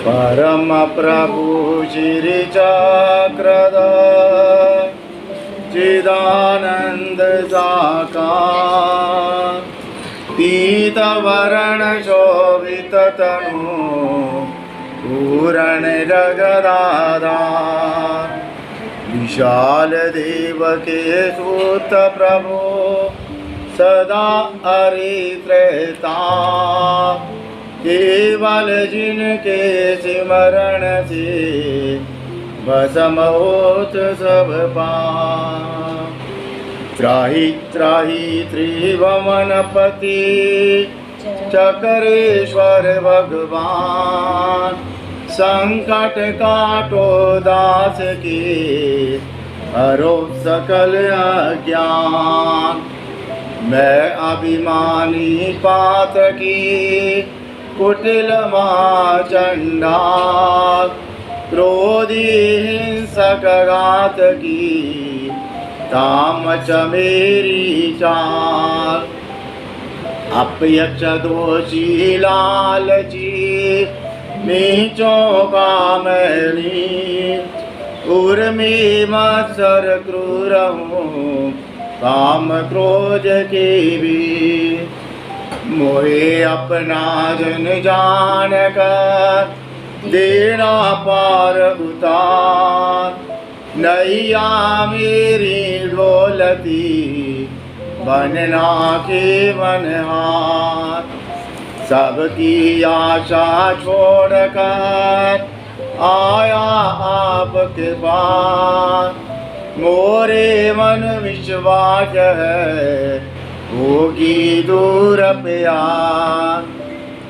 परम प्रभु श्री चक्रधर चिदानंद साकार पीत वरण शोभित तनु पूरण जगदाधार विशाल देव के सूत प्रभु सदा हरित्रता केवल जिनके सिमरण से भस्म होत सब पाप। त्राहि त्राहि त्रिभुवनपति चक्रेश्वर भगवान संकट काटो दास के हरो सकल अज्ञान। मैं अभिमानी पातकी कुटिल चंडाल क्रोधी हिंसक घातकी तामच मेरी चाल। अपयक्ष दोषी लालची नीचों का मैली उर्मी मत्सर क्रूर हूँ काम क्रोध के भी। मोहे अपना जन जान कर देना पार उतार। नैया मेरी डोलती बनना के बनहार। सबकी आशा छोड़कर आया आपके पास। मोरे मन विश्वास है होगी दूर प्यार।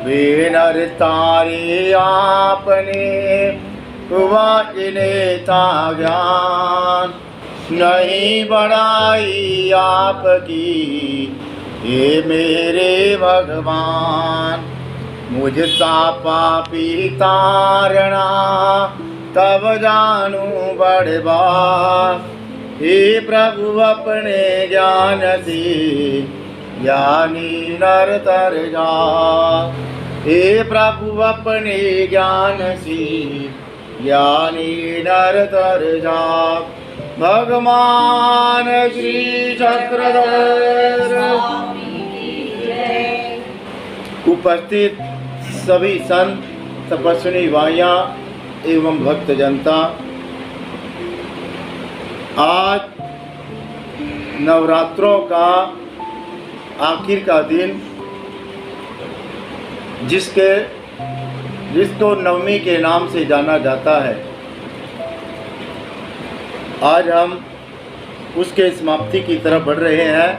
वे नर तारे आपने हुआ इनेता ज्ञान। नहीं बढ़ाई आपकी ये मेरे भगवान। मुझ सा पापी तारना तब जानू बड़बा। हे प्रभु अपने ज्ञान से ज्ञानी नर तर जा। हे प्रभु अपने ज्ञान से ज्ञानी नर तर जा। भगवान श्री चक्रधर। उपस्थित सभी संत तपस्विनी भाइयाँ एवं भक्त जनता, आज नवरात्रों का आखिर का दिन जिसको नवमी के नाम से जाना जाता है, आज हम उसके समाप्ति की तरफ बढ़ रहे हैं।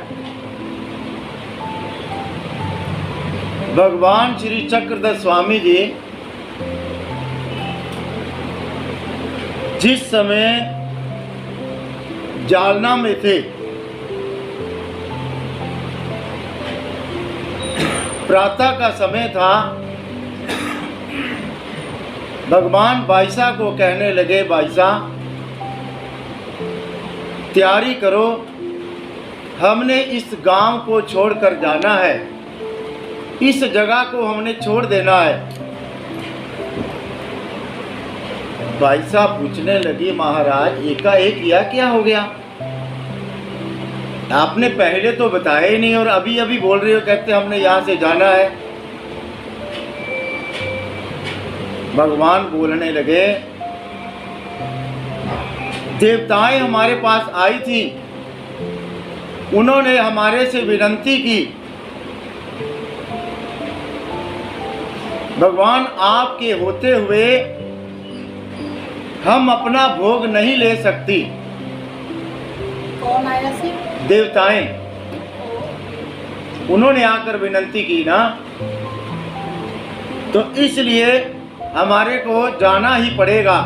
भगवान श्री चक्रधर स्वामी जी जिस समय जालना में थे, प्रातः का समय था। भगवान बाईसा को कहने लगे, बाईसा तैयारी करो, हमने इस गांव को छोड़कर जाना है, इस जगह को हमने छोड़ देना है। बाईसा पूछने लगी, महाराज एकाएक यह क्या हो गया? आपने पहले तो बताया ही नहीं और अभी अभी बोल रहे हो, कहते हमने यहाँ से जाना है। भगवान बोलने लगे, देवताएं हमारे पास आई थी, उन्होंने हमारे से विनती की भगवान आपके होते हुए हम अपना भोग नहीं ले सकती। कौन आया सी? देवताएं, उन्होंने आकर विनती की ना, तो इसलिए हमारे को जाना ही पड़ेगा।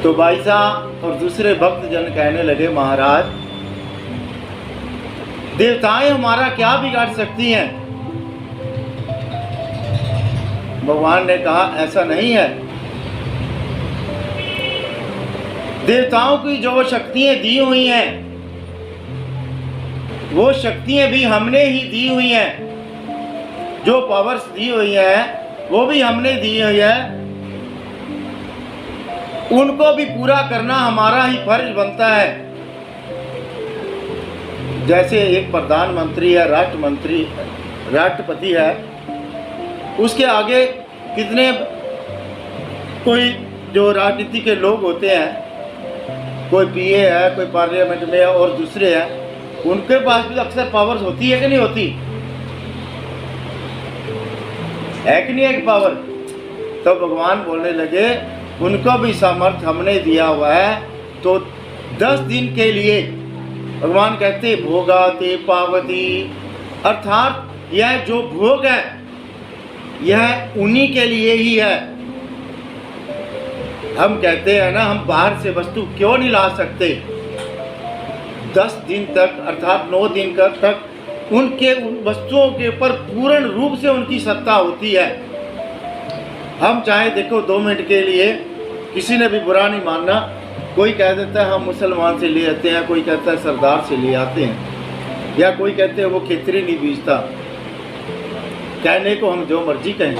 तो भाई साहब और दूसरे भक्त जन कहने लगे, महाराज देवताएं हमारा क्या बिगाड़ सकती हैं? भगवान ने कहा, ऐसा नहीं है। देवताओं की जो शक्तियां दी हुई हैं, वो शक्तियां भी हमने ही दी हुई हैं। जो पावर्स दी हुई हैं वो भी हमने दी हुई है। उनको भी पूरा करना हमारा ही फर्ज बनता है। जैसे एक प्रधानमंत्री है, राष्ट्रपति है, उसके आगे कितने कोई जो राजनीति के लोग होते हैं, कोई पीए है, कोई पार्लियामेंट में है और दूसरे हैं, उनके पास भी अक्सर पावर्स होती है कि नहीं होती है कि नहीं एक पावर? तो भगवान बोलने लगे, उनको भी सामर्थ्य हमने दिया हुआ है। तो 10 दिन के लिए भगवान कहते भोगाते पावती, अर्थात यह जो भोग है यह उन्हीं के लिए ही है। हम कहते हैं ना, हम बाहर से वस्तु क्यों नहीं ला सकते? 10 दिन तक अर्थात 9 दिन तक उनके उन वस्तुओं के ऊपर पूर्ण रूप से उनकी सत्ता होती है। हम चाहे देखो 2 मिनट के लिए, किसी ने भी बुरा नहीं मानना, कोई कह देता है हम मुसलमान से ले आते हैं, कोई कहता है सरदार से ले आते हैं, या कोई कहते हैं वो खेतरी नहीं बीजता। कहने को हम जो मर्जी कहें,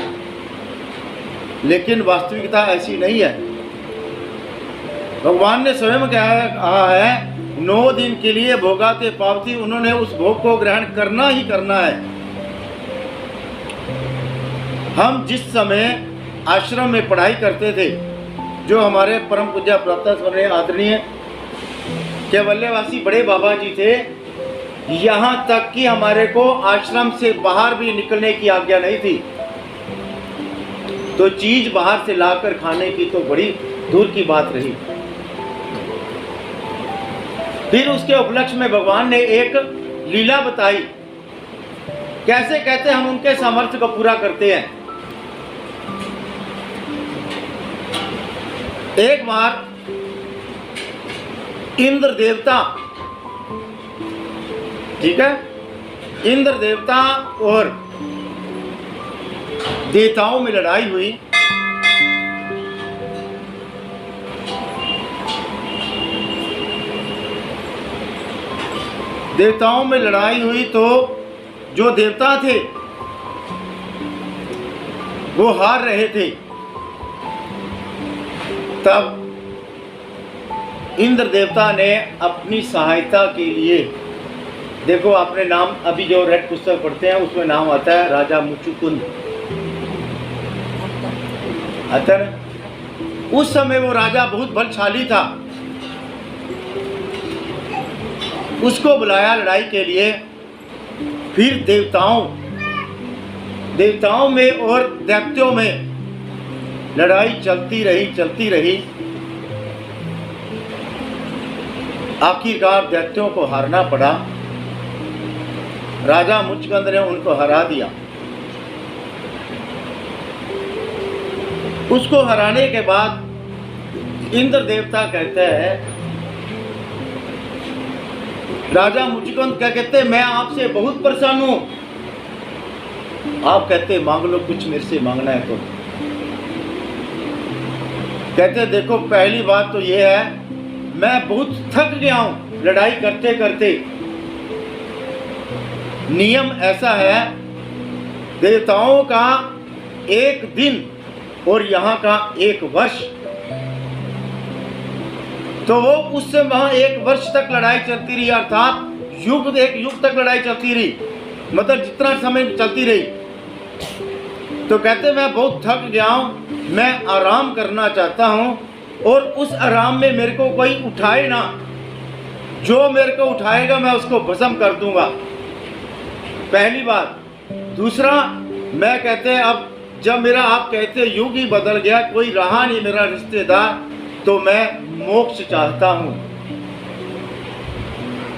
लेकिन वास्तविकता ऐसी नहीं है। भगवान ने स्वयं कहा है 9 दिन के लिए भोगाते पावती, उन्होंने उस भोग को ग्रहण करना ही करना है। हम जिस समय आश्रम में पढ़ाई करते थे, जो हमारे परम पूज्य प्राप्त स्मरणीय आदरणीय केवल्यवासी बड़े बाबा जी थे, यहाँ तक कि हमारे को आश्रम से बाहर भी निकलने की आज्ञा नहीं थी। तो चीज बाहर से लाकर खाने की तो बड़ी दूर की बात रही। फिर उसके उपलक्ष्य में भगवान ने एक लीला बताई, कैसे कहते हम उनके सामर्थ्य को पूरा करते हैं। एक बार इंद्र देवता, ठीक है, इंद्र देवता और देवताओं में लड़ाई हुई। देवताओं में लड़ाई हुई तो जो देवता थे वो हार रहे थे। तब इंद्र देवता ने अपनी सहायता के लिए, देखो आपने नाम अभी जो रेड पुस्तक पढ़ते हैं उसमें नाम आता है राजा मुचुकुंद, आता है ना? उस समय वो राजा बहुत बलशाली था, उसको बुलाया लड़ाई के लिए। फिर देवताओं में और दैत्यों में लड़ाई चलती रही। आखिरकार दैत्यों को हारना पड़ा। राजा मुचकुंद ने उनको हरा दिया। उसको हराने के बाद इंद्र देवता कहता है, राजा मुचकुंद क्या कहते, मैं आपसे बहुत परेशान हूं। आप कहते मांग लो, कुछ मेरे से मांगना है तो। कहते देखो पहली बात तो ये है, मैं बहुत थक गया हूं लड़ाई करते करते। नियम ऐसा है, देवताओं का 1 दिन और यहाँ का 1 वर्ष, तो वो उससे वहां 1 वर्ष तक लड़ाई चलती रही, अर्थात एक युग तक लड़ाई चलती रही, मतलब जितना समय चलती रही। तो कहते मैं बहुत थक गया हूं, मैं आराम करना चाहता हूं, और उस आराम में मेरे को कोई उठाए ना, जो मेरे को उठाएगा मैं उसको भस्म कर दूंगा। पहली बात। दूसरा, मैं कहते हैं अब जब मेरा आप कहते युग ही बदल गया, कोई रहा नहीं मेरा रिश्तेदार, तो मैं मोक्ष चाहता हूँ।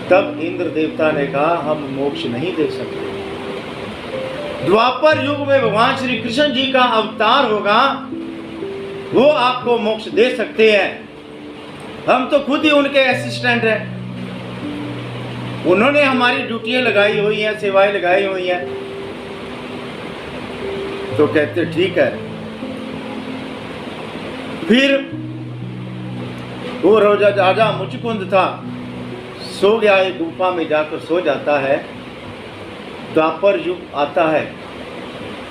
तब इंद्र देवता ने कहा हम मोक्ष नहीं दे सकते। द्वापर युग में भगवान श्री कृष्ण जी का अवतार होगा, वो आपको मोक्ष दे सकते हैं। हम तो खुद ही उनके असिस्टेंट हैं, उन्होंने हमारी ड्यूटियां लगाई हुई हैं, सेवाएं लगाई हुई हैं। तो कहते ठीक है। फिर वो राजा मुचकुंद था, सो गया, एक गुफा में जाकर सो जाता है। द्वापर युग आता है,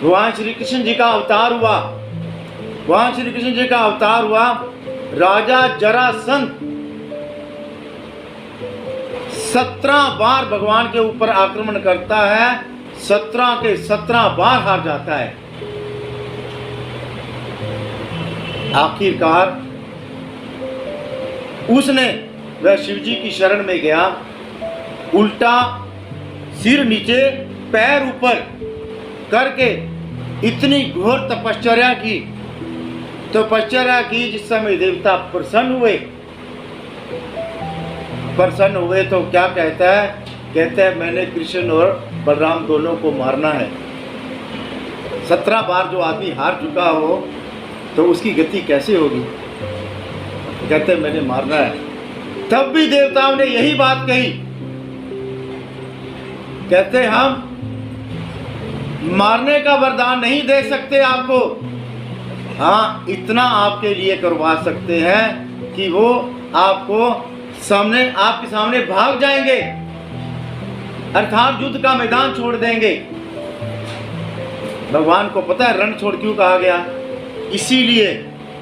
भगवान श्री कृष्ण जी का अवतार हुआ। भगवान श्री कृष्ण जी का अवतार हुआ। राजा जरासंध 17 बार भगवान के ऊपर आक्रमण करता है, 17 के 17 बार हार जाता है। आखिरकार उसने वह शिव जी की शरण में गया, उल्टा सिर नीचे पैर ऊपर करके इतनी घोर तपश्चर्या की जिस समय देवता प्रसन्न हुए तो क्या कहता है मैंने कृष्ण और बलराम दोनों को मारना है। 17 बार जो आदमी हार चुका हो तो उसकी गति कैसे होगी? कहते मैंने मारना है। तब भी देवताओं ने यही बात कही, कहते हम मारने का वरदान नहीं दे सकते आपको, हाँ इतना आपके लिए करवा सकते हैं कि वो आपके सामने भाग जाएंगे, अर्थात युद्ध का मैदान छोड़ देंगे। भगवान को पता है रण छोड़ क्यों कहा गया, इसीलिए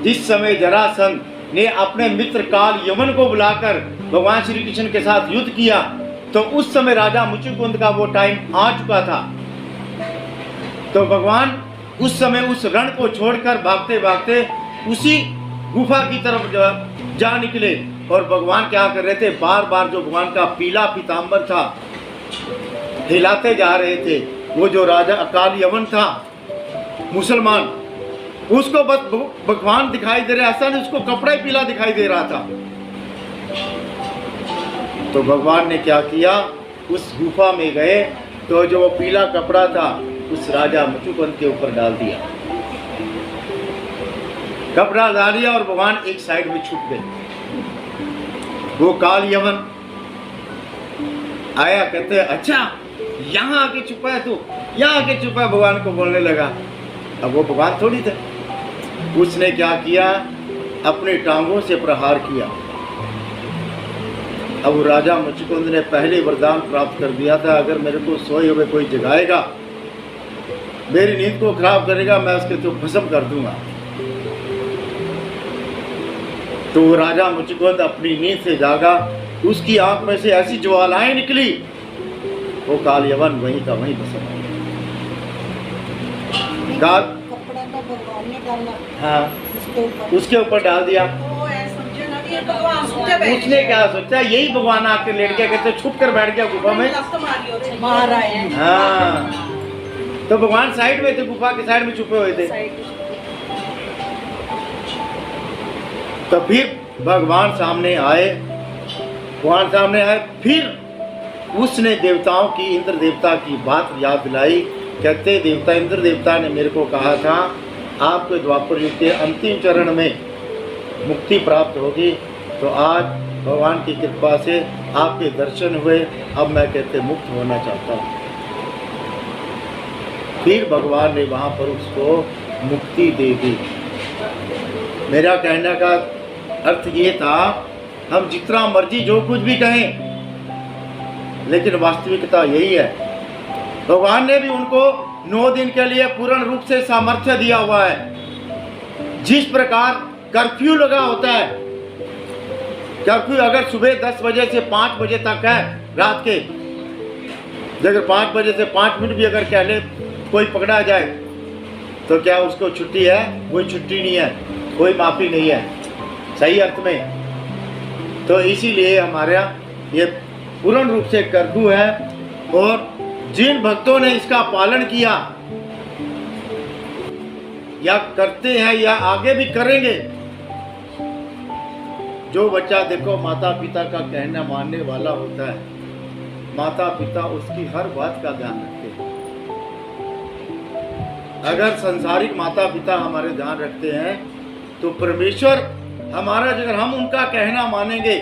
जिस समय जरासंध ने अपने मित्र काल यमन को बुलाकर भगवान श्री कृष्ण के साथ युद्ध किया, तो उस समय राजा मुचुकुंद का वो टाइम आ चुका था। तो भगवान उस समय उस रण को छोड़कर भागते भागते उसी गुफा की तरफ जा निकले। और भगवान क्या कर रहे थे, बार बार जो भगवान का पीला पीताम्बर था हिलाते जा रहे थे। वो जो राजा अकाल यमन था मुसलमान, उसको बस भगवान दिखाई दे रहे, ऐसा नहीं उसको कपड़ा ही पीला दिखाई दे रहा था। तो भगवान ने क्या किया, उस गुफा में गए तो जो वो पीला कपड़ा था उस राजा मुचुकुंद के ऊपर डाल दिया, कपड़ा डाल दिया और भगवान एक साइड में छुप गए। वो काल यमन आया, कहते अच्छा यहाँ आके छुपा है तू, यहाँ आके छुपा है, भगवान को बोलने लगा। अब वो भगवान थोड़ी थे। उसने क्या किया, अपने टांगों से प्रहार किया। अब राजा मुचुकुंद ने पहले वरदान प्राप्त कर दिया था, अगर मेरे को सोए हुए कोई जगाएगा, मेरी नींद को खराब करेगा, मैं उसके तो भस्म कर दूंगा। तो राजा मुचुकुंद अपनी नींद से जागा, उसकी आंख में से ऐसी ज्वालाएं निकली, वो काल यमन वहीं का वहीं भस्म हो गया। कपड़ा का भगवान ने डाला, हाँ उसके ऊपर डाल दिया। उसने क्या सोचा, यही भगवान आके लेट गया, कहते छुप कर बैठ गया गुफा में। हाँ तो भगवान साइड में थे, गुफा के साइड में छुपे हुए थे। तो फिर भगवान सामने आए, फिर उसने देवताओं की, इंद्र देवता की बात याद दिलाई। कहते देवता इंद्र देवता ने मेरे को कहा था आपके द्वापर युग के अंतिम चरण में मुक्ति प्राप्त होगी, तो आज भगवान की कृपा से आपके दर्शन हुए, अब मैं कहते मुक्त होना चाहता हूँ। फिर भगवान ने वहाँ पर उसको मुक्ति दे दी। मेरा कहने का अर्थ ये था, हम जितना मर्जी जो कुछ भी कहें, लेकिन वास्तविकता यही है। भगवान ने भी उनको 9 दिन के लिए पूर्ण रूप से सामर्थ्य दिया हुआ है। जिस प्रकार कर्फ्यू लगा होता है, कर्फ्यू अगर सुबह 10 बजे से 5 बजे तक है रात के, अगर 5 बजे से 5 मिनट भी अगर कह ले कोई पकड़ा जाए तो क्या उसको छुट्टी है? कोई छुट्टी नहीं है, कोई माफ़ी नहीं है सही अर्थ में। तो इसीलिए हमारा ये पूर्ण रूप से कर्फ्यू है। और जिन भक्तों ने इसका पालन किया या करते हैं या आगे भी करेंगे, जो बच्चा देखो माता पिता का कहना मानने वाला होता है, माता पिता उसकी हर बात का ध्यान रखते हैं। अगर संसारिक माता पिता हमारे ध्यान रखते हैं तो परमेश्वर हमारा, अगर हम उनका कहना मानेंगे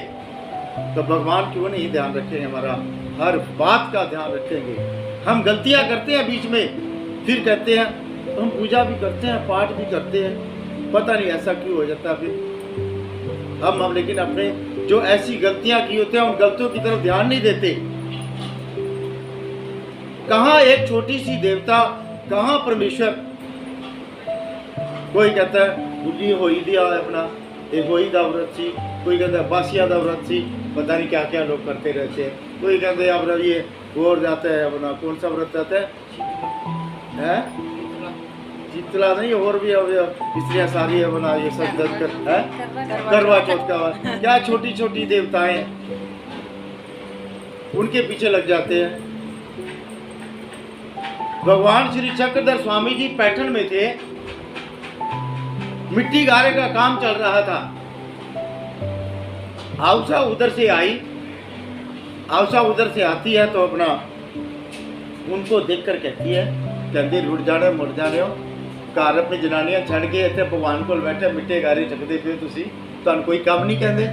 तो भगवान क्यों नहीं ध्यान रखेंगे, हमारा हर बात का ध्यान रखेंगे। हम गलतियां करते हैं बीच में, फिर कहते हैं हम पूजा भी करते हैं, पाठ भी करते हैं, पता नहीं ऐसा क्यों हो जाता है। फिर हम लेकिन अपने जो ऐसी गलतियां की होती हैं उन गलतियों की तरफ ध्यान नहीं देते। कहाँ एक छोटी सी देवता, कहाँ परमेश्वर। कोई कहता है बुढ़ी होई दिया अपना एक होई का व्रत सी, कोई कहता है बासिया का व्रत सी, पता नहीं क्या क्या लोग करते रहते हैं। कोई कहते हैं अब ये और जाता है अपना, कौन सा व्रत जाता है शीतला नहीं, और भी अब स्त्रियाँ सारी है बना ये सब दर्द कर है करवा चौथ का क्या छोटी छोटी देवताएं उनके पीछे लग जाते हैं। भगवान श्री चक्रधर स्वामी जी पैठन में थे, मिट्टी गारे का काम चल रहा था। आवसा उधर से आई, आवसा उधर से आती है तो अपना उनको देखकर कहती है, कहते रुट जाने मुड़ जाने हो, घर अपनी जनानियां छड़ के इतने भगवान को बैठे मिट्टे गारे चकते पे तुसी तो कोई काम नहीं कहते।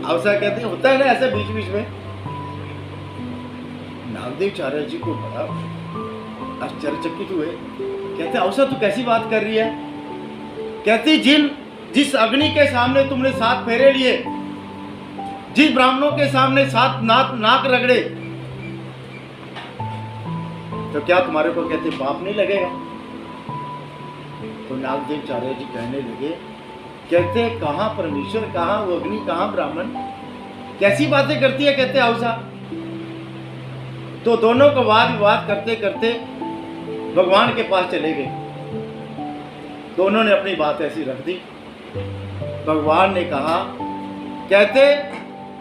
आवसा कहते होता है ना ऐसा बीच बीच में। नामदेवचार्य जी को बड़ा आश्चर्यचकित हुए, कहते आवसा तू कैसी बात कर रही है। कहती जिस अग्नि के सामने तुमने 7 फेरे लिए, जिस ब्राह्मणों के सामने 7 नाक रगड़े, तो क्या तुम्हारे को कहते पाप नहीं लगेगा। तो नागदेवचार्य जी कहने लगे, कहते कहाँ परमेश्वर, कहाँ वो अग्नि, कहाँ ब्राह्मण, कैसी बातें करती है। कहते आवसा तो दोनों को वाद विवाद करते करते भगवान के पास चले गए। दोनों ने अपनी बात ऐसी रख दी। भगवान ने कहा, कहते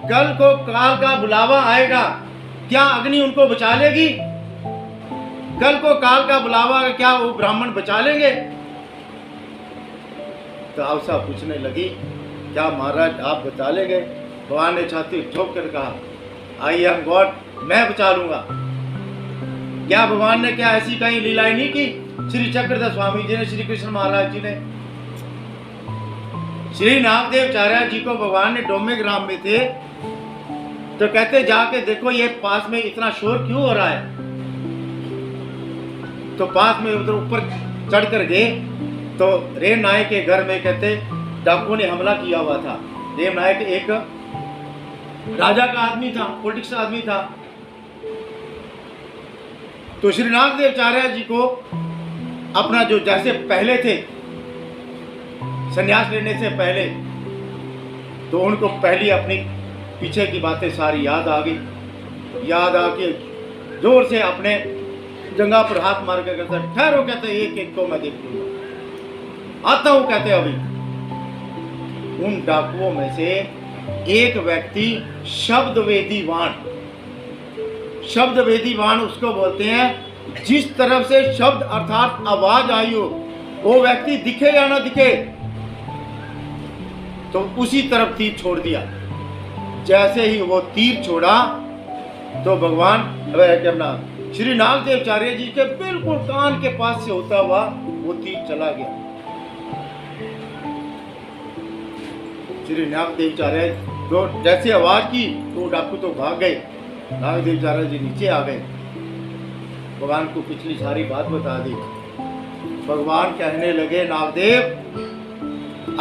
कल को काल का बुलावा आएगा, क्या अग्नि उनको बचा लेगी। कल को काल का बुलावा, क्या वो ब्राह्मण बचा लेंगे। तो आवसा पूछने लगी, क्या महाराज आप बचा लेंगे। भगवान ने छाती ठोक कर कहा, आई एम गॉड, मैं बचा लूंगा। क्या भगवान ने क्या ऐसी कहीं लीलाएं नहीं की। श्री चक्रधर स्वामी जी ने, श्री कृष्ण महाराज जी ने, श्री नामदेवचार्य जी को भगवान ने डोमे ग्राम में थे तो कहते जाके देखो ये पास में इतना शोर क्यों हो रहा है। तो पास में उधर ऊपर चढ़ कर गए तो रेम नायक के घर में कहते डाकुओं ने हमला किया हुआ था। रेम नायक एक राजा का आदमी था, पॉलिटिक्स आदमी था। तो श्री नागदेवचार्य जी को अपना जो जैसे पहले थे संन्यास लेने से पहले, तो उनको पहली अपनी पीछे की बातें सारी याद आ गई। याद आके जोर से अपने जंगा पर हाथ मार कर कहते ठहरो, कहते एक एक को मैं देख लूंगा, आता हूं। कहते अभी उन डाकुओं में से एक व्यक्ति शब्द वेदी वाण उसको बोलते हैं, जिस तरफ से शब्द अर्थात आवाज आई हो वो व्यक्ति दिखे या ना दिखे तो उसी तरफ तीर छोड़ दिया। जैसे ही वो तीर छोड़ा तो भगवान अपना श्री नागदेवचार्य जी के बिल्कुल कान के पास से होता हुआ वो तीर चला गया। श्री नागदेवचार्य तो जैसे आवाज की तो डाकू तो भाग गए। नागदेवचार्य जी नीचे आ गए, भगवान को पिछली सारी बात बता दी। भगवान कहने लगे, नागदेव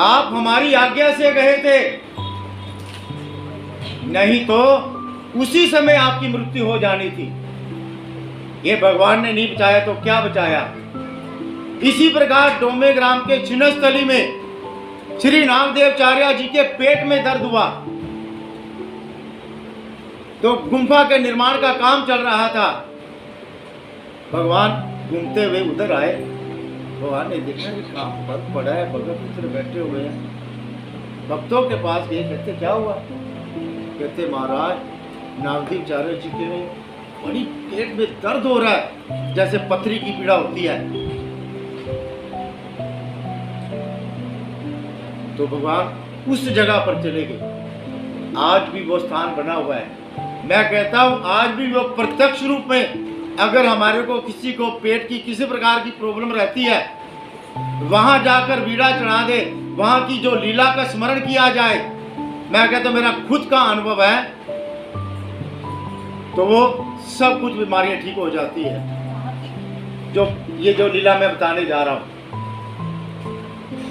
आप हमारी आज्ञा से गए थे, नहीं तो उसी समय आपकी मृत्यु हो जानी थी। ये भगवान ने नहीं बचाया तो क्या बचाया। इसी प्रकार डोमे ग्राम के छिन्नस्थली में श्री नागदेवचार्य जी के पेट में दर्द हुआ तो गुम्फा के निर्माण का काम चल रहा था। भगवान घूमते हुए उधर आए। भगवान ने देखा कि काम बहुत पड़ा है, भगत उधर बैठे हुए हैं। भक्तों के पास गए, कहते क्या हुआ। कहते महाराज नागदेवचार्य जी के बड़ी पेट में दर्द हो रहा है, जैसे पथरी की पीड़ा होती है। तो भगवान उस जगह पर चले गए। आज भी वो स्थान बना हुआ है। मैं कहता हूं आज भी वो प्रत्यक्ष रूप में, अगर हमारे को किसी को पेट की किसी प्रकार की प्रॉब्लम रहती है, वहां जाकर बीड़ा चढ़ा दे, वहां की जो लीला का स्मरण किया जाए, मैं कहता हूं मेरा खुद का अनुभव है, तो वो सब कुछ बीमारियां ठीक हो जाती है। जो लीला मैं बताने जा रहा हूं।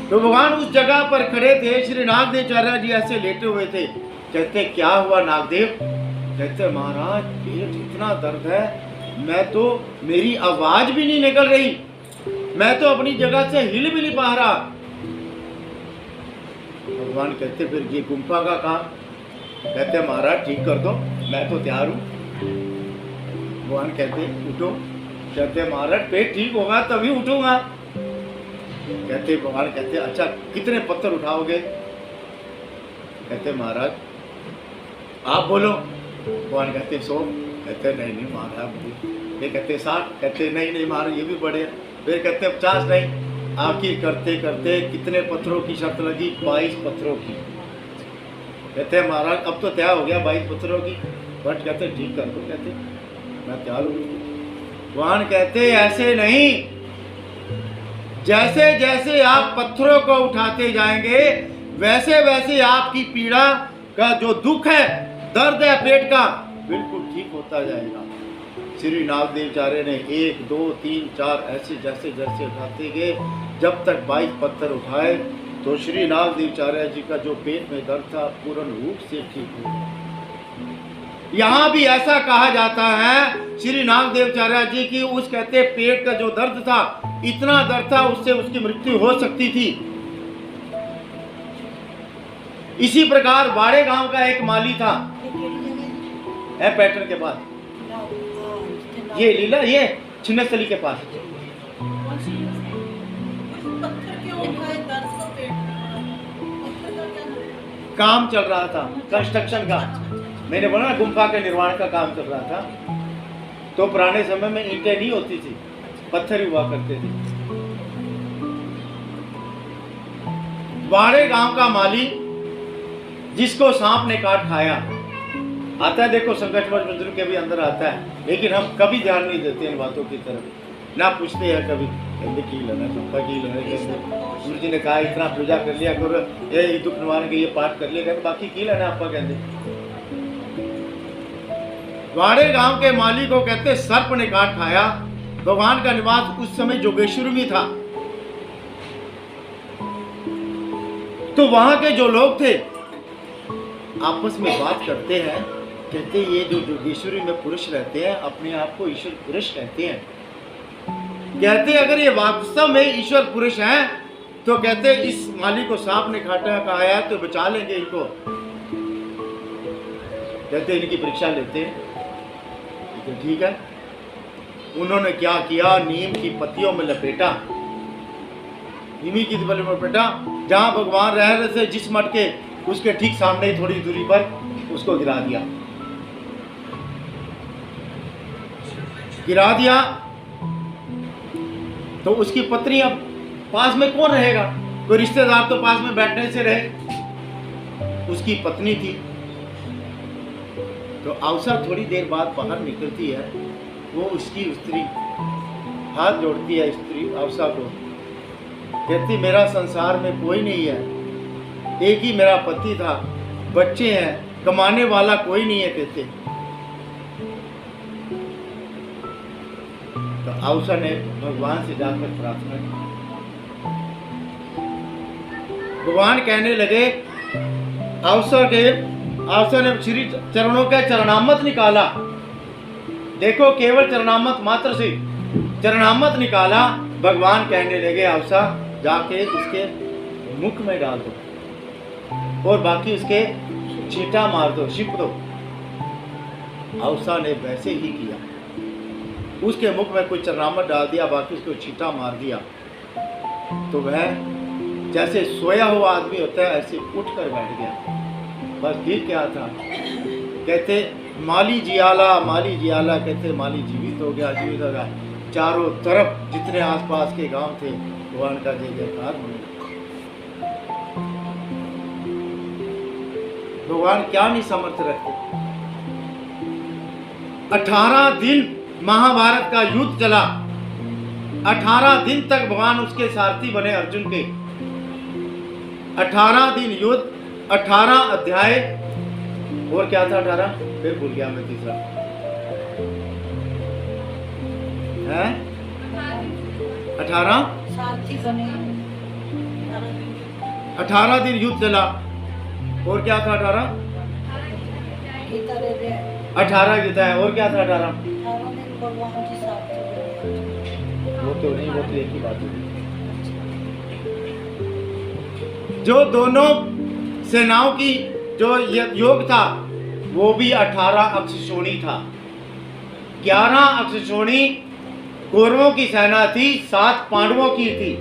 तो भगवान उस जगह पर खड़े थे। श्री नागदेवाचार्य जी ऐसे लेटे हुए थे। कहते क्या हुआ नागदेव? कहते महाराज पेट इतना दर्द है, मैं तो मेरी आवाज भी नहीं निकल रही, मैं तो अपनी जगह से हिल भी नहीं पा रहा। भगवान कहते फिर ये गुम्फा का काम? कहते महाराज ठीक कर दो, मैं तो तैयार हूं। भगवान कहते उठो। कहते महाराज पेट ठीक होगा तभी उठूंगा। कहते भगवान कहते अच्छा कितने पत्थर उठाओगे? कहते महाराज आप बोलो। भगवान कहते 100। कहते नहीं महाराज। ये कहते 60। कहते नहीं महाराज ये भी बड़े। फिर कहते 50 नहीं। आखिर करते करते कितने पत्थरों की शर्त लगी? 22 पत्थरों की। कहते महाराज अब तो तैयार हो गया 22 पत्थरों की। बट कहते ठीक कर दो। कहते मैं तैयार हूँ। भगवान कहते ऐसे नहीं, जैसे जैसे आप पत्थरों को उठाते जाएंगे वैसे वैसे आपकी पीड़ा का जो दुख है, दर्द है पेट का, बिल्कुल ठीक होता जाएगा। श्री नागदेवाचार्य ने 1 2 3 4 ऐसे जैसे जैसे उठाते गए, जब तक 22 पत्थर उठाए तो श्री नागदेवाचार्य जी का जो पेट में दर्द था पूर्ण रूप से ठीक हो। यहाँ भी ऐसा कहा जाता है श्री नागदेवाचार्य जी की उस कहते पेट का जो दर्द था, इतना दर्द था उससे उसकी मृत्यु हो सकती थी। इसी प्रकार वाड़े गांव का एक माली था, है पैटर्न के पास, ये लीला ये छिन्नस्थली के पास। काम चल रहा था कंस्ट्रक्शन का, मैंने बोला ना गुम्फा के निर्माण का काम चल रहा था। तो पुराने समय में ईंटें नहीं होती थी, पत्थर ही हुआ करते थे। वाड़े गांव का माली जिसको सांप ने काट खाया, आता है देखो संकटमोचन मंदिर के भी अंदर आता है, लेकिन हम कभी ध्यान नहीं देते इन बातों की तरफ, ना पूछते हैं कभी। कहते की लेना चंपा की लेना, गुरु जी ने कहा इतना पूजा कर लिया करो, ये दुख निवारण के ये पाठ कर लिया, कहते बाकी की लेना आपका। कहते वाड़े गांव के माली को कहते सर्प ने काट खाया। भगवान का निवास उस समय जोगेश्वरी में था। तो वहां के जो लोग थे आपस में बात करते हैं, कहते ये जो जोगेश्वरी में पुरुष रहते हैं अपने आप को ईश्वर पुरुष कहते हैं। कहते अगर ये वास्तव में ईश्वर पुरुष हैं तो कहते इस माली को सांप ने काटा खाया तो बचा लेंगे इनको। कहते इनकी परीक्षा लेते हैं। तो ठीक है, उन्होंने क्या किया, नीम की पत्तियों में लपेटा, नीमी की पत्तियों में लपेटा, जहां भगवान रह रहे थे जिस मठ के उसके ठीक सामने थोड़ी दूरी पर उसको गिरा दिया। तो उसकी पत्नी, अब पास में कौन रहेगा, कोई रिश्तेदार तो पास में बैठने से रहे। उसकी पत्नी थी। तो अवसर थोड़ी देर बाद बाहर निकलती है, वो उसकी स्त्री हाथ जोड़ती है, स्त्री अवसर को, कहती मेरा संसार में कोई नहीं है, एक ही मेरा पति था, बच्चे हैं, कमाने वाला कोई नहीं है। कहते तो अवसर ने भगवान से जाकर प्रार्थना की। भगवान कहने लगे, अवसर ने श्री चरणों के चरणामृत निकाला। देखो केवल चरणामृत मात्र से चरणामृत निकाला। भगवान कहने लगे अवसर जाके उसके मुख में डाल दो और बाकी उसके छींटा मार दो, छिप दो। अवसर ने वैसे ही किया, उसके मुख में कुछ चरणामृत डाल दिया, बाकी उसको छींटा मार दिया। तो वह जैसे सोया हुआ आदमी होता है ऐसे उठ कर बैठ गया। बस फिर क्या था, कहते माली जी आला कहते माली जीवित हो गया। चारों तरफ जितने आसपास के गांव थे भगवान का जय जयकार हो गया। भगवान क्या नहीं समर्थ रखते। 18 दिन महाभारत का युद्ध चला। 18 दिन तक भगवान उसके सारथी बने अर्जुन के। 18 दिन युद्ध, 18 अध्याय, और क्या था 18? फिर भूल गया मैं तीसरा है। 18 सारथी बने। 18 दिन युद्ध चला। और क्या था 18? गीता रे रे। 18 गीता है। और क्या था 18? 18 दिन भगवान की सारथी बने। वो तो नहीं, वो तो एक ही बात है। जो दोनों सेनाओं की जो योग था वो भी 18 अक्षशोणी था। 11 अक्षशोणी कौरवों की सेना थी, 7 पांडवों की थी।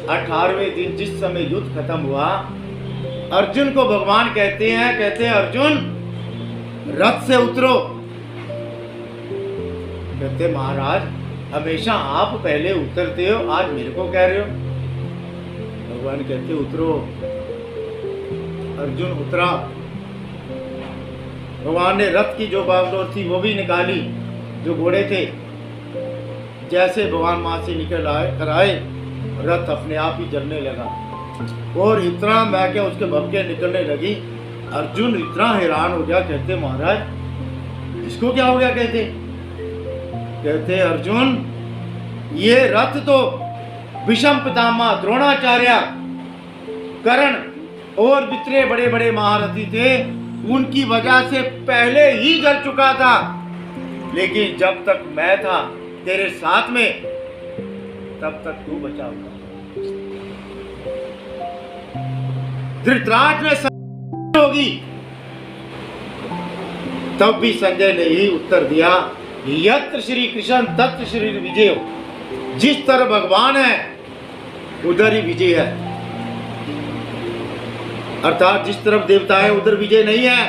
18वें दिन जिस समय युद्ध खत्म हुआ, अर्जुन को भगवान कहते हैं अर्जुन रथ से उतरो। कहते महाराज हमेशा आप पहले उतरते हो, आज मेरे को कह रहे हो। भगवान कहते उतरो। अर्जुन उतरा। भगवान ने रथ की जो बागडोर थी वो भी निकाली, जो घोड़े थे। जैसे भगवान मां से निकल आए रथ अपने आप ही जलने लगा और इतना मैं क्या उसके भपके निकलने लगी। अर्जुन इतना हैरान हो गया। कहते महाराज इसको क्या हो गया? कहते अर्जुन ये रथ तो भीष्म पितामह, द्रोणाचार्य, कर्ण और जितने बड़े बड़े महारथी थे उनकी वजह से पहले ही जल चुका था, लेकिन जब तक मैं था तेरे साथ में तब तक तू बचा हुआ। धृतराष्ट्र ने संजय होगी, तब भी संजय ने ही उत्तर दिया यत्र श्री कृष्ण तत्र श्री विजय। जिस तरह भगवान है उधर ही विजय है, अर्थात जिस तरफ देवता है उधर विजय नहीं है।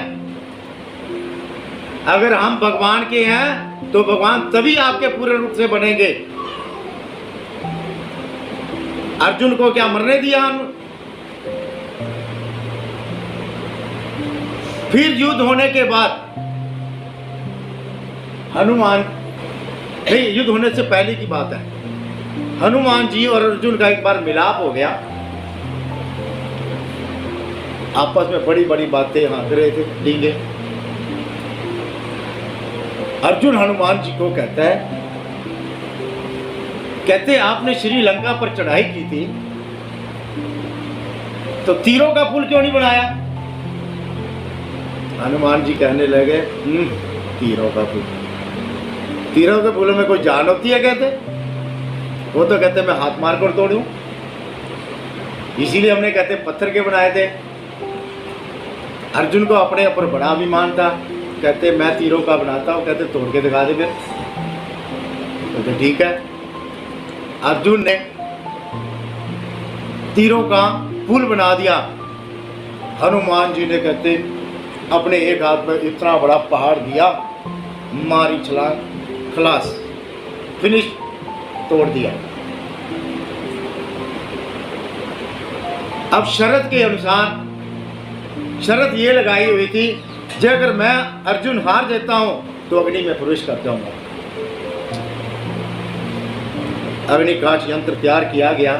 अगर हम भगवान के हैं तो भगवान तभी आपके पूरे रूप से बनेंगे। अर्जुन को क्या मरने दिया हम? फिर युद्ध होने के बाद हनुमान, नहीं युद्ध होने से पहले की बात है, हनुमान जी और अर्जुन का एक बार मिलाप हो गया। आपस में बड़ी बड़ी बातें हाँक रहे थे डींगे। अर्जुन हनुमान जी को कहते आपने श्रीलंका पर चढ़ाई की थी तो तीरों का पुल क्यों नहीं बनाया? हनुमान जी कहने लगे तीरों का पुल, तीरों के पुल में कोई जान होती है? कहते वो तो कहते मैं हाथ मार कर तोड़ूं, इसीलिए हमने कहते पत्थर के बनाए थे। अर्जुन को अपने ऊपर बड़ा अभिमान था, कहते मैं तीरों का बनाता हूं, कहते तोड़ के दिखा दे फिर। कहते ठीक है। अर्जुन ने तीरों का पुल बना दिया। हनुमान जी ने कहते अपने एक हाथ में इतना बड़ा पहाड़ दिया, मारी छलांग, खलास, फिनिश, तोड़ दिया। अब शर्त के अनुसार शर्त ये लगाई हुई थी कि अगर मैं अर्जुन हार देता हूं तो अग्नि में प्रवेश कर जाऊंगा। अग्निकांड यंत्र तैयार किया गया।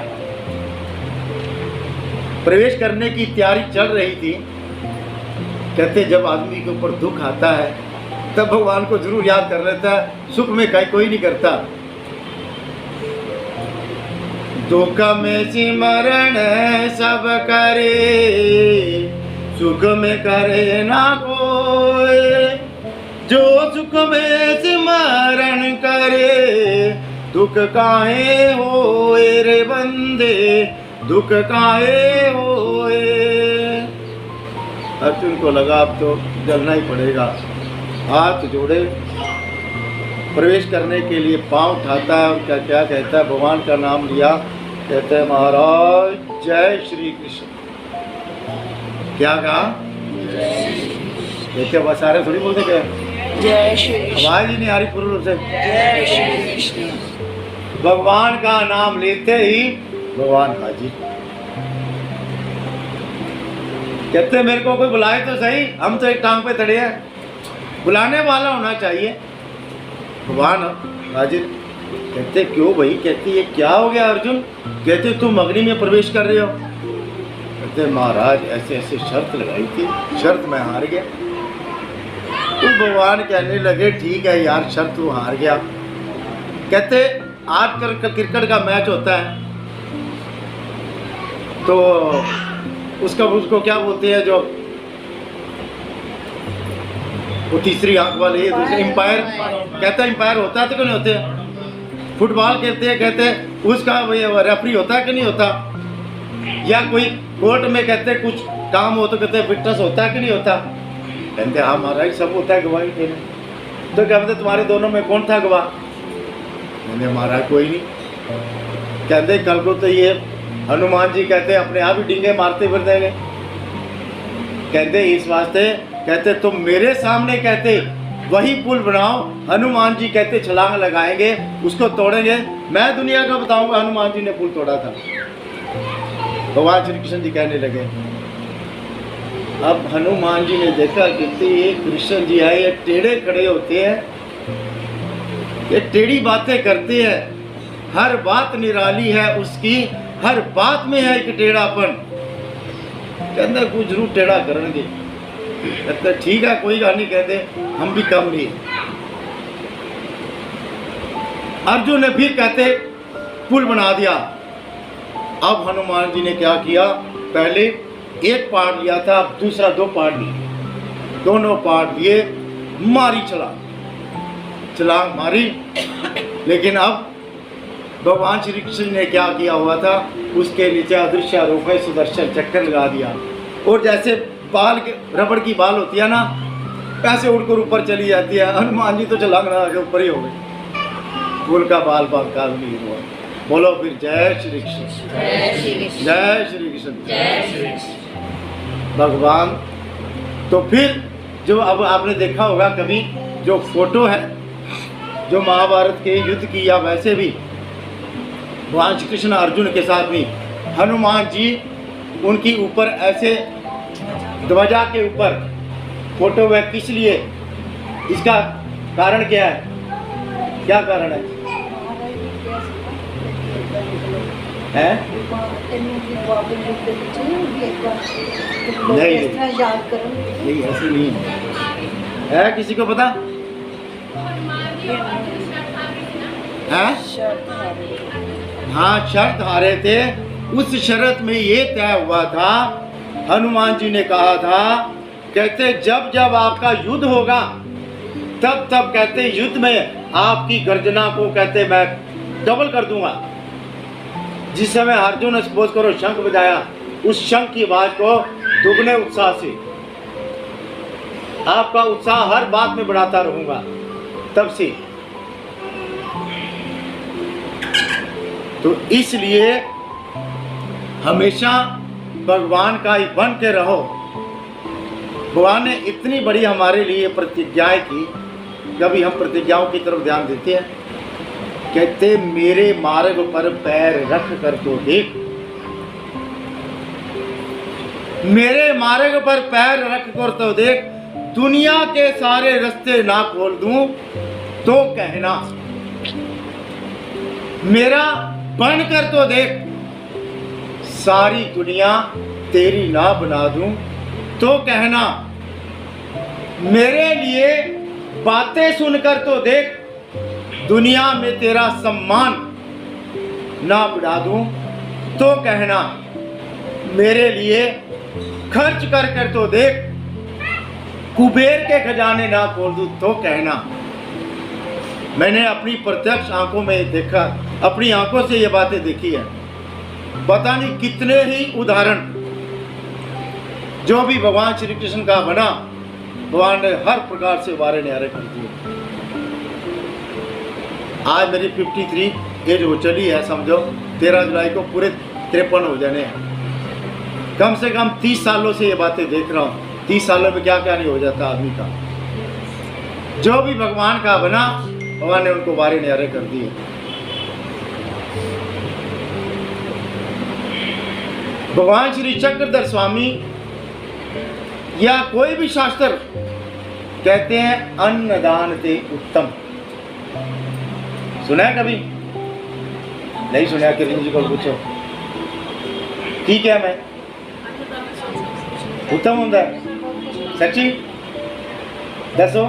प्रवेश करने की तैयारी चल रही थी। कहते जब आदमी के ऊपर दुख आता है तब भगवान को जरूर याद कर लेता है, सुख में कोई नहीं करता। दुख में सिमरण सब करे, सुख में करे ना कोई। जो सुख में सिमरण करे, दुख काहे होए रे बंदे, दुख काहे होए। अर्जुन को लगा अब तो जलना ही पड़ेगा। हाथ जोड़े, प्रवेश करने के लिए पांव उठाता है और क्या क्या कहता है, भगवान का नाम लिया, कहते हैं महाराज जय श्री कृष्ण। क्या कहा? देखिए बस सारे थोड़ी बोलते क्या, जय श्री कृष्ण। आवाज ही नहीं आ रही पूर्ण रूप से। जय श्री कृष्ण। भगवान का नाम लेते ही भगवान हाजिर। कहते मेरे को कोई बुलाए तो सही, हम तो एक टांग पे खड़े हैं, बुलाने वाला होना चाहिए। भगवान हाजिर। कहते क्यों भाई? कहते ये क्या हो गया अर्जुन? कहते तुम अग्नि में प्रवेश कर रहे हो। कहते महाराज ऐसे ऐसे शर्त लगाई थी, शर्त मैं हार गया। तो भगवान कहने लगे ठीक है यार, शर्त वो हार गया। कहते आज कल क्रिकेट का मैच होता है तो उसको क्या बोलते हैं, जो वो तीसरी आंख वाले दूसरे एम्पायर, कहते हैं एम्पायर होता है तो क्यों नहीं होते? फुटबॉल कहते हैं, कहते हैं उसका रेफरी होता है कि नहीं होता? या कोई कोर्ट में कहते हैं कुछ काम हो तो कहते हैं फिटनेस होता है कि नहीं होता? कहते हाँ महाराज सब होता है, गवाही देने। तो कहते तुम्हारे दोनों में कौन था गवाह? कहते महाराज कोई नहीं। कहते कल को तो ये हनुमान जी कहते अपने आप ही डींगे मारते फिर देंगे। कहते इस वास्ते कहते तुम मेरे सामने कहते वही पुल बनाओ, हनुमान जी कहते छलांग लगाएंगे, उसको तोड़ेंगे, मैं दुनिया का बताऊंगा हनुमान जी ने पुल तोड़ा था। भगवान श्री कृष्ण जी कहने लगे। अब हनुमान जी ने देखा कि ये कृष्ण जी आए, ये टेढ़े खड़े होते हैं, ये टेढ़ी बातें करते हैं, हर बात निराली है उसकी, हर बात में है एक टेढ़ापन। कहते कुछ जरूर टेढ़ा करेंगे। कहते ठीक है कोई गल नहीं, कहते हम भी कम नहीं। अर्जुन ने फिर कहते पुल बना दिया। अब हनुमान जी ने क्या किया, पहले एक पार्ट लिया था, अब दूसरा दो पार्ट लिए, दोनों पार्ट लिए, मारी छलांग मारी। लेकिन अब भगवान श्री कृष्ण ने क्या किया हुआ था, उसके नीचे अदृश्य रूप में सुदर्शन चक्र लगा दिया, और जैसे बाल के रबड़ की बाल होती है ना, ऐसे उड़कर ऊपर चली जाती है। हनुमान जी तो छलांग लगा के ऊपर ही हो गए, फूल का बाल काल नहीं हुआ। बोलो फिर जय श्री कृष्ण, जय श्री कृष्ण। भगवान तो फिर जो अब आपने देखा होगा कभी जो फोटो है जो महाभारत के युद्ध की, या वैसे भी भगवान श्री कृष्ण अर्जुन के साथ भी हनुमान जी उनकी ऊपर ऐसे ध्वजा के ऊपर फोटो है, किस लिए? इसका कारण क्या है? क्या कारण है? हैं? नहीं ऐसी नहीं है, किसी को पता है? हाँ शर्त हारे थे, उस शर्त में ये तय हुआ था, हनुमान जी ने कहा था, कहते जब जब आपका युद्ध होगा तब तब कहते युद्ध में आपकी गर्जना को कहते मैं डबल कर दूंगा। जिस समय अर्जुन ने सपोज करो शंख बजाया, उस शंख की आवाज को दुगने उत्साह से आपका उत्साह हर बात में बढ़ाता रहूंगा। तब से तो इसलिए हमेशा भगवान का ही बन के रहो। भगवान ने इतनी बड़ी हमारे लिए प्रतिज्ञाएं की, कभी हम प्रतिज्ञाओं की तरफ ध्यान देते हैं? कहते मेरे मार्ग पर पैर रख कर तो देख, मेरे मार्ग पर पैर रख कर तो देख, दुनिया के सारे रास्ते ना खोल दूं तो कहना, मेरा बन कर तो देख, सारी दुनिया तेरी ना बना दूं तो कहना, मेरे लिए बातें सुनकर तो देख, दुनिया में तेरा सम्मान ना बढ़ा दूं तो कहना, मेरे लिए खर्च कर कर तो देख, कुबेर के खजाने ना खोल दूं तो कहना। मैंने अपनी प्रत्यक्ष आंखों में देखा, अपनी आंखों से ये बातें देखी है। पता नहीं कितने ही उदाहरण जो भी भगवान श्री कृष्ण का बना, भगवान ने हर प्रकार से वारे न्यारे कर दिए। आज मेरी 53 एज हो चली है, समझो 13 जुलाई को पूरे 53 हो जाने हैं। कम से कम 30 सालों से ये बातें देख रहा हूँ, 30 सालों में क्या क्या नहीं हो जाता आदमी का। जो भी भगवान का बना, भगवान ने उनको बारे न्यारे कर दिए। भगवान श्री चक्रधर स्वामी या कोई भी शास्त्र कहते हैं अन्नदान ते उत्तम। सुना है कभी? नहीं सुना? किरण जी को पूछो, ठीक है। मैं उत्तम होता है सच्ची दसो।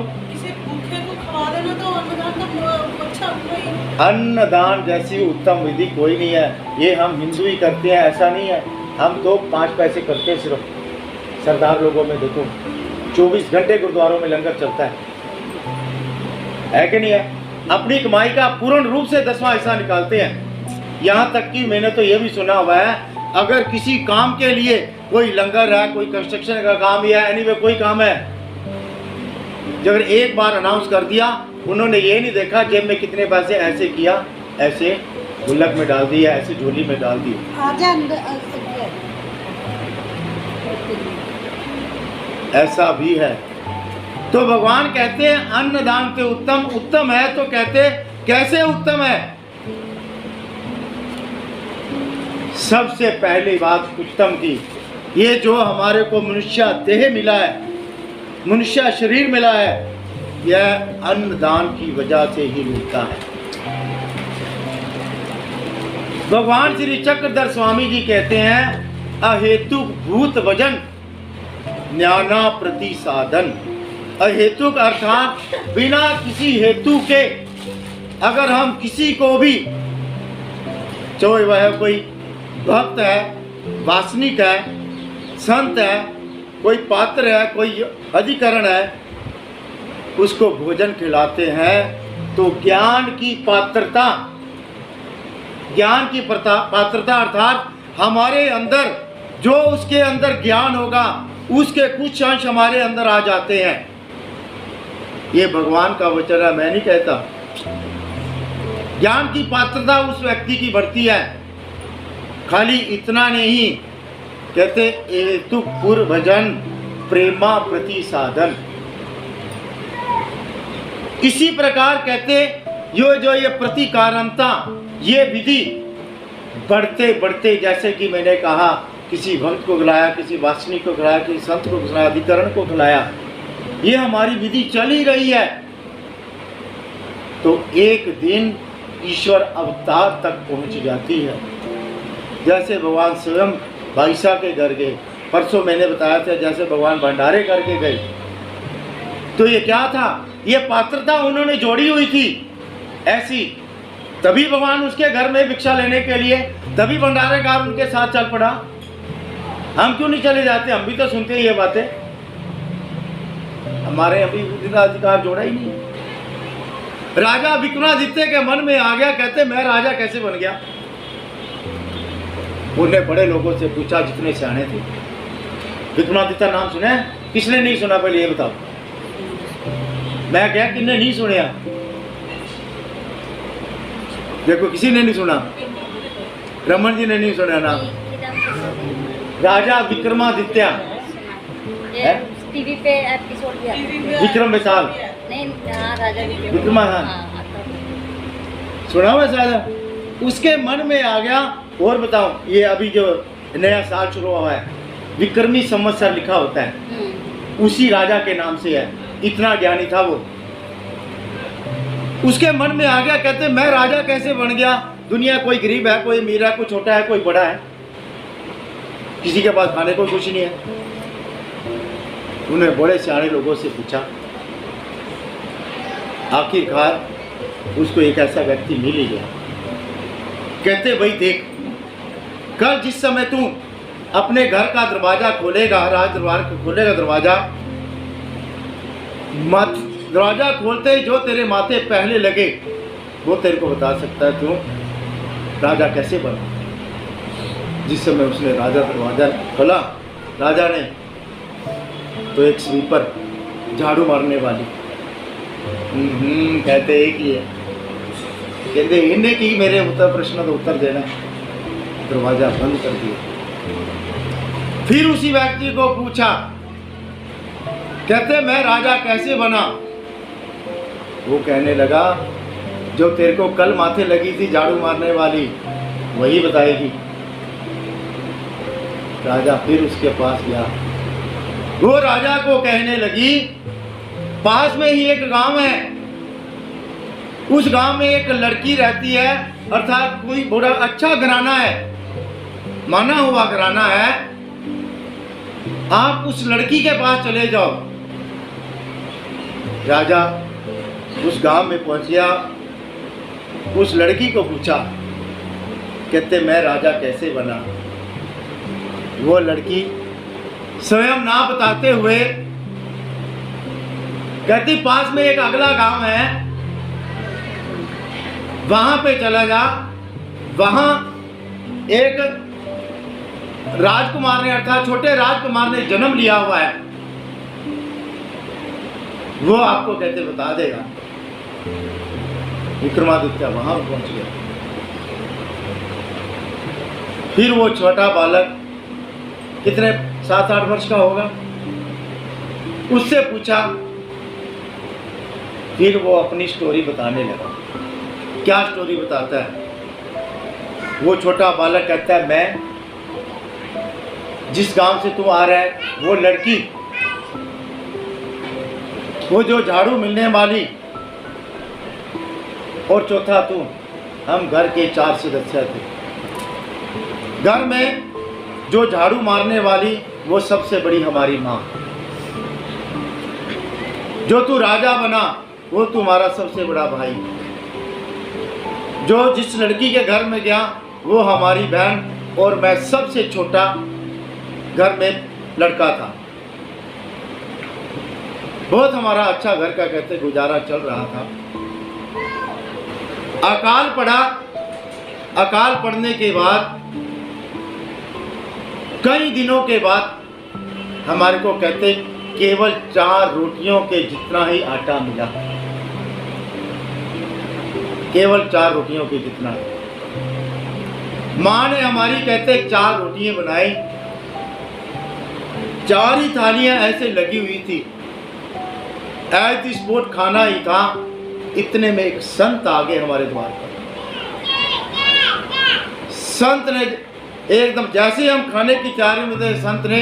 अन्नदान जैसी उत्तम विधि कोई नहीं है। ये हम हिंदू ही करते हैं ऐसा नहीं है। हम तो 5 पैसे करते हैं सिर्फ। सरदार लोगों में देखो 24 घंटे गुरुद्वारों में लंगर चलता है कि नहीं है? अपनी कमाई का पूर्ण रूप से 10वां हिस्सा निकालते हैं। यहाँ तक कि मैंने तो ये भी सुना हुआ है, अगर किसी काम के लिए कोई लंगर है, कोई कंस्ट्रक्शन का काम या एनीवे कोई काम है, जब एक बार अनाउंस कर दिया, उन्होंने ये नहीं देखा जेब में कितने पैसे, ऐसे किया, ऐसे गुल्लक में डाल दिया, ऐसे झोली में डाल दी। ऐसा भी है। तो भगवान कहते हैं अन्नदान के उत्तम। उत्तम है तो कहते कैसे उत्तम है? सबसे पहली बात उत्तम की, ये जो हमारे को मनुष्य देह मिला है, मनुष्य शरीर मिला है, यह अन्नदान की वजह से ही मिलता है। भगवान श्री चक्रधर स्वामी जी कहते हैं अहेतुक भूत वजन ज्ञाना प्रति साधन। अहेतुक अर्थात बिना किसी हेतु के अगर हम किसी को भी, चाहे वह कोई भक्त है, वासनिक है, संत है, कोई पात्र है, कोई अधिकरण है, उसको भोजन खिलाते हैं तो ज्ञान की पात्रता, ज्ञान की पात्रता अर्थात हमारे अंदर जो उसके अंदर ज्ञान होगा उसके कुछ अंश हमारे अंदर आ जाते हैं। ये भगवान का वचन है, मैं नहीं कहता। ज्ञान की पात्रता उस व्यक्ति की बढ़ती है। खाली इतना नहीं, कहते हेतु पुर भजन प्रेमा प्रति साधन। इसी प्रकार कहते ये प्रतिकारणता, ये विधि बढ़ते बढ़ते, जैसे कि मैंने कहा, किसी भक्त को खिलाया, किसी वासनिक को खिलाया, किसी संत को खिलाया, अधिकरण को खिलाया, ये हमारी विधि चल ही रही है। तो एक दिन ईश्वर अवतार तक पहुंच जाती है। जैसे भगवान स्वयं भाई साहब के घर गए, परसों मैंने बताया था, जैसे भगवान भंडारे करके गए, तो ये क्या था? ये पात्रता उन्होंने जोड़ी हुई थी ऐसी, तभी भगवान उसके घर में भिक्षा लेने के लिए, तभी भंडारेकार उनके साथ चल पड़ा। हम क्यों नहीं चले जाते? हम भी तो सुनते हैं ये बातें। हमारे अभी अधिकार जोड़ा ही नहीं। राजा विक्रमादित्य के मन में आ गया, कहते मैं राजा कैसे बन गया? उन्होंने बड़े लोगों से पूछा जितने सियाने थे। विक्रमादित्य नाम सुना है? किसने नहीं सुना? पहले ये बताओ। मैं क्या किसने नहीं सुना? देखो किसी ने नहीं सुना। रमन जी ने नहीं सुना नाम। राजा विक्रमादित्य टीवी पे एपिसोड भी आता है। विक्रम विशाल नहीं, हाँ, राजा विक्रमा, हाँ सुना हुआ शायद। उसके मन में आ गया। और बताओ, ये अभी जो नया साल शुरू हुआ है, विक्रमी संवत्सर लिखा होता है, उसी राजा के नाम से है। इतना ज्ञानी था वो। उसके मन में आ गया, कहते मैं राजा कैसे बन गया? दुनिया कोई गरीब है, कोई अमीर है, कोई छोटा है, कोई बड़ा है, किसी के पास खाने को कुछ नहीं है। उन्हें बड़े सियाने लोगों से पूछा। आखिरकार उसको एक ऐसा व्यक्ति मिल ही गया। कहते भाई देख, कल जिस समय तू अपने घर का दरवाजा खोलेगा, राज दरबार खोलेगा दरवाजा, मत दरवाजा खोलते ही जो तेरे माथे पहले लगे वो तेरे को बता सकता है तू राजा कैसे बना। जिस समय उसने राजा दरवाजा खोला, राजा ने तो एक स्वीपर, झाड़ू मारने वाली, कहते एक ही है, कहते इन्हें की मेरे उत्तर प्रश्न तो उत्तर देना। दरवाजा बंद कर दिया। फिर उसी व्यक्ति को पूछा, कहते मैं राजा कैसे बना? वो कहने लगा जो तेरे को कल माथे लगी थी झाड़ू मारने वाली वही बताएगी। राजा फिर उसके पास गया। वो राजा को कहने लगी पास में ही एक गांव है, उस गांव में एक लड़की रहती है, अर्थात कोई बड़ा अच्छा घराना है, माना हुआ घराना है। आप उस लड़की के पास चले जाओ। राजा उस गांव में पहुंच गया, उस लड़की को पूछा, कहते मैं राजा कैसे बना? वो लड़की स्वयं ना बताते हुए कहती पास में एक अगला गांव है, वहां पे चला जा, वहां एक राजकुमार ने अर्थात छोटे राजकुमार ने जन्म लिया हुआ है, वो आपको कहते बता देगा। विक्रमादित्य वहां पहुंच गया। फिर वो छोटा बालक कितने 7-8 वर्ष का होगा, उससे पूछा। फिर वो अपनी स्टोरी बताने लगा। क्या स्टोरी बताता है? वो छोटा बालक कहता है मैं जिस गांव से तू आ रहा है वो लड़की, वो जो झाड़ू मिलने वाली, और चौथा तू, हम घर के 4 सदस्य थे। घर में जो झाड़ू मारने वाली वो सबसे बड़ी हमारी माँ। जो तू राजा बना वो तुम्हारा सबसे बड़ा भाई। जो जिस लड़की के घर में गया वो हमारी बहन, और मैं सबसे छोटा घर में लड़का था। बहुत हमारा अच्छा घर का कहते गुजारा चल रहा था। अकाल पड़ा। अकाल पड़ने के बाद कई दिनों के बाद हमारे को कहते केवल 4 रोटियों के जितना ही आटा मिला, केवल 4 रोटियों के जितना। माँ ने हमारी कहते 4 रोटियां बनाई, 4 ही थालियां ऐसे लगी हुई थी, एज दिस बोट खाना ही था। इतने में एक संत आ गए हमारे द्वार पर। संत ने एकदम जैसे हम खाने की तैयारी में थे, संत ने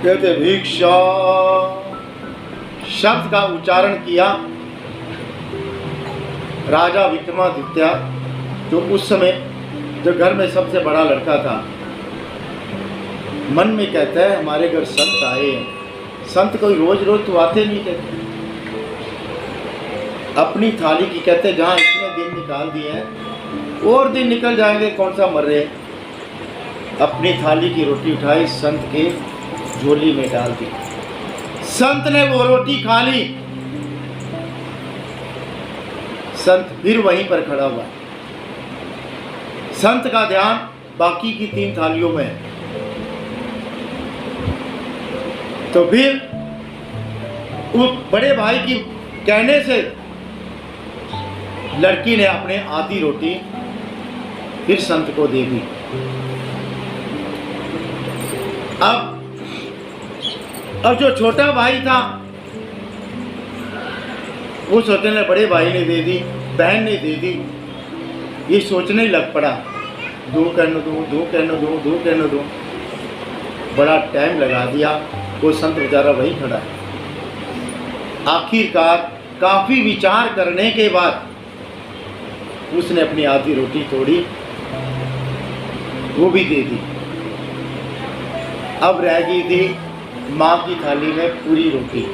कहते भिक्षा शब्द का उच्चारण किया। राजा विक्रमादित्य जो उस समय जो घर में सबसे बड़ा लड़का था, मन में कहता है हमारे घर संत आए हैं। संत कोई रोज रोज तो आते नहीं कहते। अपनी थाली की कहते जहाँ इतने दिन निकाल दिए हैं और दिन निकल जाएंगे, कौन सा मर रहे। अपनी थाली की रोटी उठाई, संत के झोली में डाल दी। संत ने वो रोटी खा ली। संत फिर वहीं पर खड़ा हुआ। संत का ध्यान बाकी की 3 थालियों में है। तो फिर उस बड़े भाई की कहने से लड़की ने अपने आधी रोटी फिर संत को दे दी। अब जो छोटा भाई था वो सोचने बड़े भाई ने दे दी, बहन ने दे दी, ये सोचने लग पड़ा दो कहने दो। बड़ा टाइम लगा दिया। वो संत बेचारा वही खड़ा है। आखिरकार काफी विचार करने के बाद उसने अपनी आधी रोटी तोड़ी, वो भी दे दी। अब रह गई थी माँ की थाली में पूरी रोटी।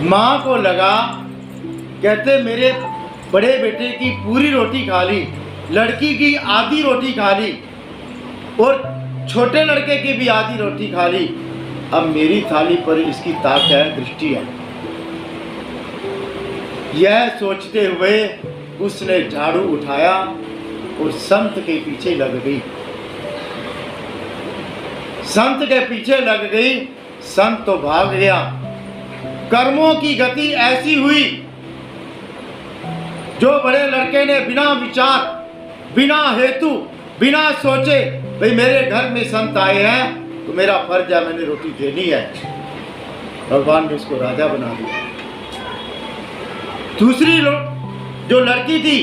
माँ को लगा कहते मेरे बड़े बेटे की पूरी रोटी खा ली, लड़की की आधी रोटी खा ली और छोटे लड़के की भी आधी रोटी खा ली। अब मेरी थाली पर इसकी ताक है, दृष्टि है। यह सोचते हुए उसने झाड़ू उठाया और संत के पीछे लग गई। संत के पीछे लग गई। संत तो भाग गया। कर्मों की गति ऐसी हुई, जो बड़े लड़के ने बिना विचार, बिना हेतु, बिना सोचे भाई मेरे घर में संत आए हैं, तो मेरा फर्ज है, मैंने रोटी देनी है। भगवान ने उसको राजा बना दिया। दूसरी जो लड़की थी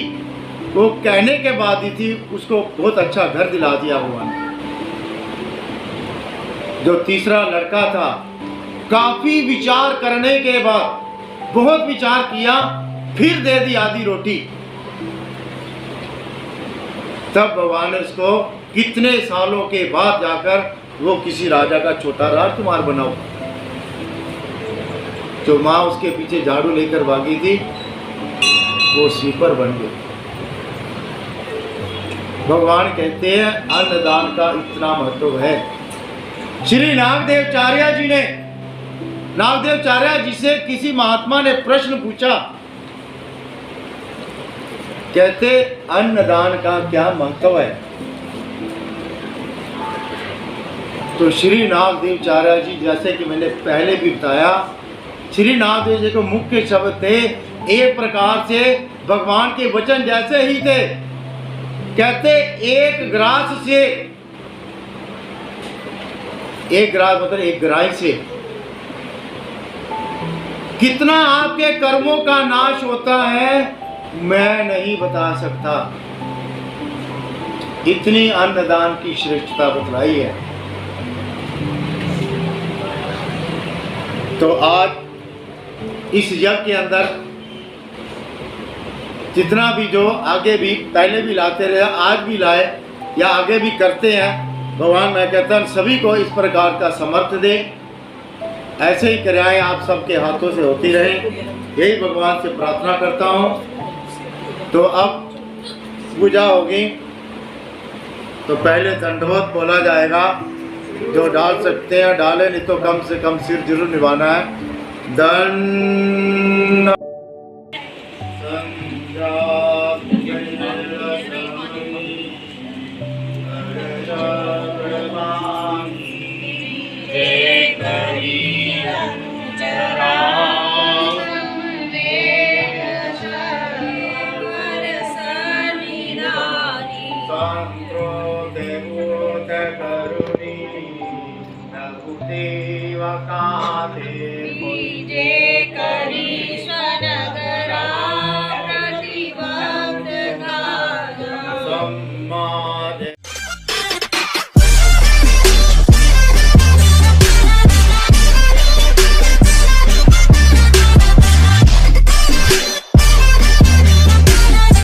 वो कहने के बाद ही थी, उसको बहुत अच्छा घर दिला दिया भगवान ने। जो तीसरा लड़का था, काफी विचार करने के बाद, बहुत विचार किया, फिर दे दी आधी रोटी। तब भगवान ने उसको कितने सालों के बाद जाकर वो किसी राजा का छोटा राजकुमार बनाओ। जो माँ उसके पीछे झाड़ू लेकर भागी थी, वो स्वीपर बन गई। भगवान कहते हैं अन्नदान का इतना महत्व है। श्री नागदेवचार्य जी ने, नागदेवचार्य जी से किसी महात्मा ने प्रश्न पूछा, कहते अन्नदान का क्या महत्व है? तो श्री नागदेवचार्य जी, जैसे कि मैंने पहले भी बताया, श्री नागदेव जी को मुख्य शब्द थे, एक प्रकार से भगवान के वचन जैसे ही थे। कहते एक ग्रास से, एक ग्रास मतलब एक ग्राही से कितना आपके कर्मों का नाश होता है मैं नहीं बता सकता। इतनी अन्नदान की श्रेष्ठता बतलाई है। तो आज इस यज्ञ के अंदर जितना भी जो आगे भी पहले भी लाते रहे, आज भी लाए या आगे भी करते हैं, भगवान मैं कहता हूँ सभी को इस प्रकार का समर्थ दे। ऐसे ही क्रियाएं आप सबके हाथों से होती रहे, यही भगवान से प्रार्थना करता हूँ। तो अब पूजा होगी, तो पहले दंडवत बोला जाएगा। जो डाल सकते हैं डालें, नहीं तो कम से कम सिर जरूर निभाना है। दंड